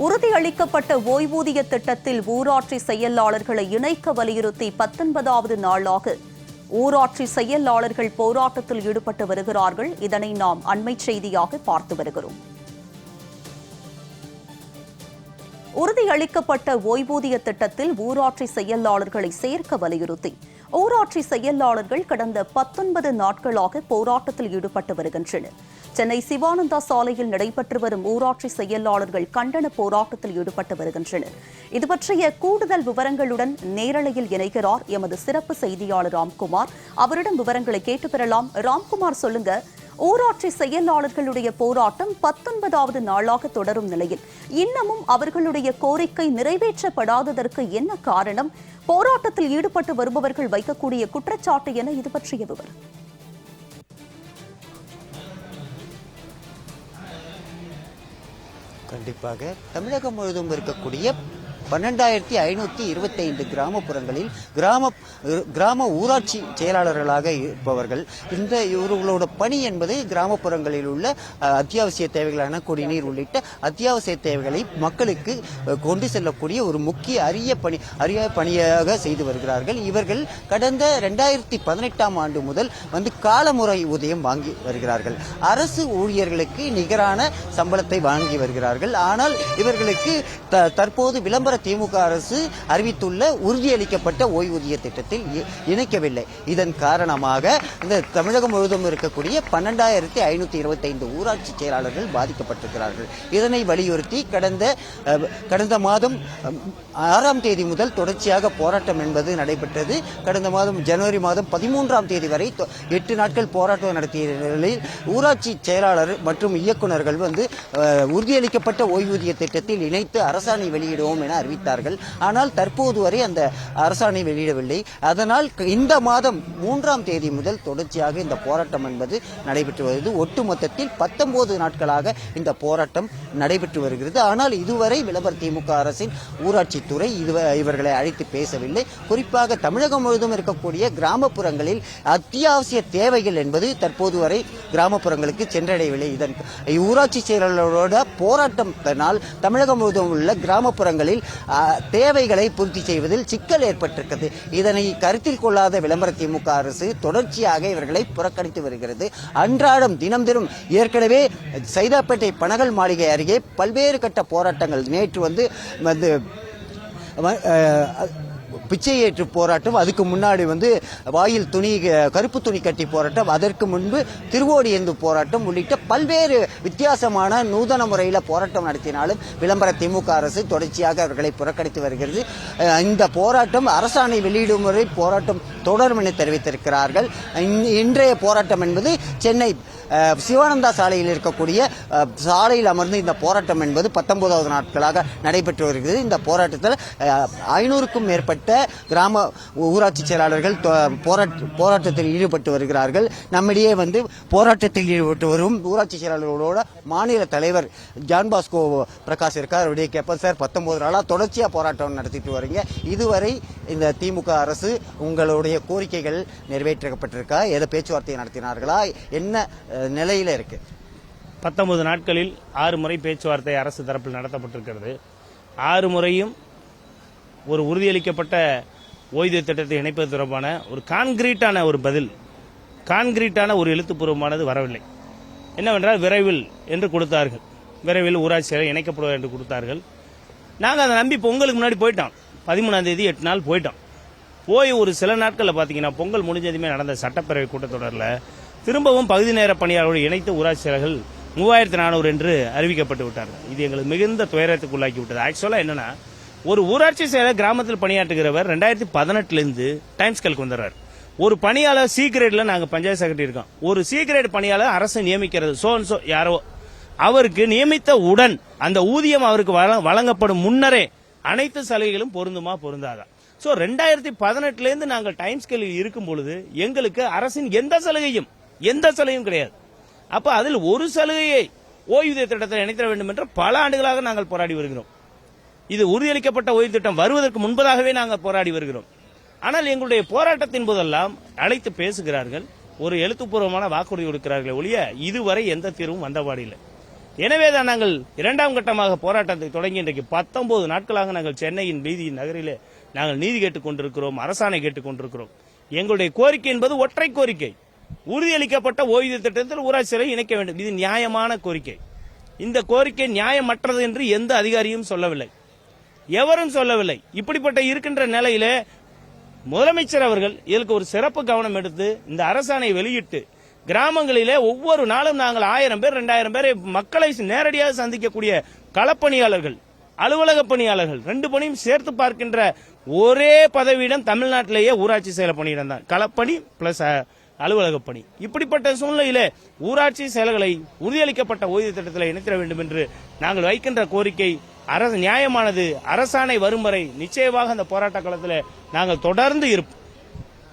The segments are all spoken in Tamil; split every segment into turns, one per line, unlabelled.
உறுதியளிக்கப்பட்ட ஓய்வூதிய திட்டத்தில் ஊராட்சி செயலாளர்களை இணைக்க வலியுறுத்தி 19வது நாளாக ஊராட்சி செயலாளர்கள் போராட்டத்தில் ஈடுபட்டு வருகிறார்கள். இதனை நாம் அண்மை செய்தியாக பார்த்து வருகிறோம். உறுதியளிக்கப்பட்ட ஓய்வூதிய திட்டத்தில் ஊராட்சி செயலாளர்களை சேர்க்க வலியுறுத்தி ஊராட்சி செயலாளர்கள் கடந்த 19 நாட்களாக போராட்டத்தில் ஈடுபட்டு வருகின்றனர். சென்னை சிவானந்தா சாலையில் நடைபெற்று வரும் ஊராட்சி செயலாளர்கள் கண்டன போராட்டத்தில் ஈடுபட்டு வருகின்றனர். இதுபற்றிய கூடுதல் விவரங்களுடன் நேரலையில் இணைகிறார் எமது சிறப்பு செய்தியாளர் ராம்குமார். அவரிடம் விவரங்களை கேட்டு பெறலாம். ராம்குமார், சொல்லுங்க, ஊராட்சி செயலாளர்களுடைய போராட்டம் 19வது நாளாக தொடரும் நிலையில் இன்னமும் அவர்களுடைய கோரிக்கை நிறைவேற்றப்படாததற்கு என்ன காரணம்? போராட்டத்தில் ஈடுபட்டு வருபவர்கள் வைக்கக்கூடிய குற்றச்சாட்டு என இது பற்றிய விவரம்.
கண்டிப்பாக தமிழகம் முழுவதும் இருக்கக்கூடிய 12,525 கிராமப்புறங்களில் கிராம ஊராட்சி செயலாளர்களாக இருப்பவர்கள் இவர்களோட பணி என்பது கிராமப்புறங்களில் உள்ள அத்தியாவசிய தேவைகளான குடிநீர் உள்ளிட்ட அத்தியாவசிய தேவைகளை மக்களுக்கு கொண்டு செல்லக்கூடிய ஒரு முக்கிய அரிய பணியாக செய்து வருகிறார்கள். இவர்கள் கடந்த 2018ஆம் ஆண்டு முதல் காலமுறை ஊதியம் வாங்கி வருகிறார்கள். அரசு ஊழியர்களுக்கு நிகரான சம்பளத்தை வாங்கி வருகிறார்கள். ஆனால் இவர்களுக்கு தற்போது விளம்பர திமுக அரசு அறிவித்துள்ள உறுதியளிக்கப்பட்ட ஓய்வூதிய திட்டத்தில் இணைக்கவில்லை. இதன் காரணமாக இந்த தமிழகம் முழுவதும் இருக்கக்கூடிய 12,525 ஊராட்சி செயலாளர்கள் பாதிக்கப்பட்டிருக்கிறார்கள். இதனை வலியுறுத்தி கடந்த மாதம் 6ஆம் தேதி முதல் தொடர்ச்சியாக போராட்டம் என்பது நடைபெற்றது. கடந்த மாதம் ஜனவரி மாதம் 13ஆம் தேதி வரை 8 நாட்கள் போராட்டம் நடத்திய நிலையில் ஊராட்சி செயலாளர் மற்றும் இயக்குநர்கள் உறுதியளிக்கப்பட்ட ஓய்வூதிய திட்டத்தில் இணைத்து அரசாணை வெளியிடுவோம் என அறிவித்தார்கள். ஆனால் தற்போது வரை அந்த அரசாணை வெளியிடவில்லை. அதனால் இந்த மாதம் 3ஆம் தேதி முதல் தொடர்ச்சியாக இந்த போராட்டம் என்பது நடைபெற்று வருகிறது. ஒட்டுமொத்தத்தில் 19 நாட்களாக இந்த போராட்டம் நடைபெற்று வருகிறது. ஆனால் இதுவரை விளம்பர திமுக அரசின் ஊராட்சித்துறை இவர்களை அழைத்து பேசவில்லை. குறிப்பாக தமிழகம் முழுவதும் இருக்கக்கூடிய கிராமப்புறங்களில் அத்தியாவசிய தேவைகள் என்பது தற்போது வரை கிராமப்புறங்களுக்கு சென்றடையவில்லை. இதன் ஊராட்சி செயலாளரோட போராட்டத்தினால் தமிழகம் முழுவதும் உள்ள கிராமப்புறங்களில் தேவைகளை பூர்த்தி செய்வதில் சிக்கல் ஏற்பட்டிருக்கிறது. இதனை கருத்தில் கொள்ளாத விளம்பர திமுக அரசு தொடர்ச்சியாக இவர்களை புறக்கணித்து வருகிறது. அன்றாடம் தினம் ஏற்கனவே சைதாப்பேட்டை பனகல் மாளிகை அருகே பல்வேறு கட்ட போராட்டங்கள் நேற்று பிச்சை ஏற்று போராட்டம், அதுக்கு முன்னாடி வாயில் கருப்பு துணி கட்டி போராட்டம், அதற்கு முன்பு திருவோடியந்து போராட்டம் உள்ளிட்ட பல்வேறு வித்தியாசமான நூதன முறையில் போராட்டம் நடத்தினாலும் விளம்பர திமுக அரசு தொடர்ச்சியாக அவர்களை புறக்கணித்து வருகிறது. இந்த போராட்டம் அரசாணை வெளியிடும் முறை போராட்டம் தொடரும் என தெரிவித்திருக்கிறார்கள். இன்றைய போராட்டம் என்பது சென்னை சிவானந்தா சாலையில் இருக்கக்கூடிய சாலையில் அமர்ந்து இந்த போராட்டம் என்பது 19வது நாட்களாக நடைபெற்று வருகிறது. இந்த போராட்டத்தில் 500க்கும் மேற்பட்ட கிராம ஊராட்சி செயலாளர்கள் போராட்டத்தில் ஈடுபட்டு வருகிறார்கள். நம்மிடையே போராட்டத்தில் ஈடுபட்டு வரும் ஊராட்சி செயலாளர்களோட மாநில தலைவர் ஜான் பாஸ்கோ பிரகாஷ் இருக்கார். அவருடைய கேட்பது, சார், 19 நாளாக தொடர்ச்சியாக போராட்டம் நடத்திட்டு வரீங்க. இதுவரை இந்த திமுக அரசு உங்களுடைய கோரிக்கைகள் நிறைவேற்றப்பட்டிருக்கா? ஏதோ பேச்சுவார்த்தை நடத்தினார்களா? என்ன நிலையில இருக்கு?
19 நாட்களில் 6 முறை பேச்சுவார்த்தை அரசு தரப்பில் நடத்தப்பட்டிருக்கிறது. 6 முறையும் ஒரு உறுதியளிக்கப்பட்ட ஓய்வூதிய திட்டத்தை இணைப்பது தொடர்பான ஒரு கான்கிரீட்டான ஒரு பதில், கான்கிரீட்டான ஒரு எழுத்துப்பூர்வமானது வரவில்லை. என்னவென்றால் விரைவில் என்று கொடுத்தார்கள். விரைவில் ஊராட்சி செயலர் இணைக்கப்படுவார் என்று கொடுத்தார்கள். நாங்கள் அதை நம்பி பொங்கலுக்கு முன்னாடி போயிட்டோம். 13ஆம் தேதி 8 நாள் போயிட்டோம். போய் ஒரு சில நாட்களில் பார்த்தீங்கன்னா பொங்கல் முடிஞ்சதுமே நடந்த சட்டப்பேரவை கூட்டத்தொடரில் திரும்பவும் பகுதி நேர பணியாளர்கள் இணைத்து ஊராட்சி செயலர்கள் 3400 என்று அறிவிக்கப்பட்டு விட்டார்கள். இது எங்களுக்கு மிகுந்த துயரத்துக்கு உள்ளாக்கி விட்டது. ஆக்சுவலா என்னன்னா, ஒரு ஊராட்சி செயலர் கிராமத்தில் பணியாற்றுகிறவர் 2018 டைம் ஸ்கேலுக்கு வந்துடுறாரு. ஒரு பணியாளர் சி கிரேட்ல நாங்க பஞ்சாயத்து செக்ரட்டரி இருக்கோம். ஒரு சி கிரேட் பணியாளர் அரசு நியமிக்கிறது, சோ யாரோ அவருக்கு நியமித்த உடன் அந்த ஊதியம் அவருக்கு வழங்கப்படும் முன்னரே அனைத்து சலுகைகளும் பொருந்துமா பொருந்தாதா? சோ 2018 நாங்கள் டைம் ஸ்கேலில் இருக்கும் பொழுது எங்களுக்கு அரசின் எந்த சலுகையும் கிடையாது. அப்ப அதில் ஒரு சலுகையை ஓய்வூதிய திட்டத்தில் இணைத்திட வேண்டும் என்று பல ஆண்டுகளாக நாங்கள் போராடி வருகிறோம். இது உறுதியளிக்கப்பட்ட ஓய்வு திட்டம் வருவதற்கு முன்பதாகவே நாங்கள் போராடி வருகிறோம். ஆனால் எங்களுடைய போராட்டத்தின் போதெல்லாம் அழைத்து பேசுகிறார்கள், ஒரு எழுத்துப்பூர்வமான வாக்குறுதி கொடுக்கிறார்கள் ஒழிய இதுவரை எந்த தீர்வும் வந்தபாடில்லை. எனவேதான் நாங்கள் இரண்டாம் கட்டமாக போராட்டத்தை தொடங்கி இன்றைக்கு 19 நாட்களாக நாங்கள் சென்னையின் வீதி நகரிலே நாங்கள் நீதி கேட்டுக் கொண்டிருக்கிறோம், அரசாணை கேட்டுக் கொண்டிருக்கிறோம். எங்களுடைய கோரிக்கை என்பது ஒற்றை கோரிக்கை. உறுதியளிக்கப்பட்ட ஓய்வூதிய திட்டத்தில் ஊராட்சிகளை இணைக்க வேண்டும். இது நியாயமான கோரிக்கை. இந்த கோரிக்கை நியாயமற்றது என்று எந்த அதிகாரியும் சொல்லவில்லை, எவரும் சொல்லவில்லை. இப்படிப்பட்ட இருக்கின்ற நிலையிலே முதலமைச்சர் அவர்கள் இதற்கு ஒரு சிறப்பு கவனம் எடுத்து இந்த அரசாணை வெளியிட்டு கிராமங்களிலே ஒவ்வொரு நாளும் நாங்கள் 1000 பேர் 2000 பேரை மக்களை நேரடியாக சந்திக்கக்கூடிய களப்பணியாளர்கள், அலுவலக பணியாளர்கள் 2 பணியும் சேர்த்து பார்க்கின்ற ஒரே பதவியிடம் தமிழ்நாட்டிலேயே ஊராட்சி செயல பணியிடம் தான். களப்பணி பிளஸ் அலுவலக பணி. இப்படிப்பட்ட சூழ்நிலையிலே ஊராட்சி செயல்களை உறுதியளிக்கப்பட்ட ஓய்வு திட்டத்தில் இணைத்திட வேண்டும் என்று நாங்கள் வைக்கின்ற கோரிக்கை நியாயமானது. அரசாணை வரும் வரை நிச்சயமாக அந்த போராட்ட களத்தில் நாங்கள் தொடர்ந்து இருப்போம்.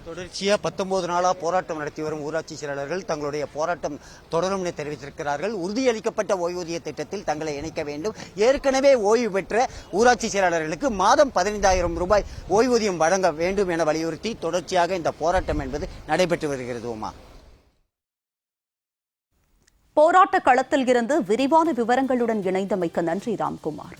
தொடர்ச்சியா 19 நாளா போராட்டம் நடத்தி வரும் ஊராட்சி செயலாளர்கள் தங்களுடைய போராட்டம் தொடரும் என தெரிவித்திருக்கிறார்கள். உறுதியளிக்கப்பட்ட ஓய்வூதிய திட்டத்தில் தங்களை இணைக்க வேண்டும். ஏற்கனவே ஓய்வு பெற்ற ஊராட்சி செயலாளர்களுக்கு மாதம் 15,000 ரூபாய் ஓய்வூதியம் வழங்க வேண்டும் என வலியுறுத்தி தொடர்ச்சியாக இந்த போராட்டம் என்பது நடைபெற்று வருகிறது. உமா,
போராட்ட களத்தில் இருந்து விரிவான விவரங்களுடன் இணைந்தமைக்கு நன்றி ராம்குமார்.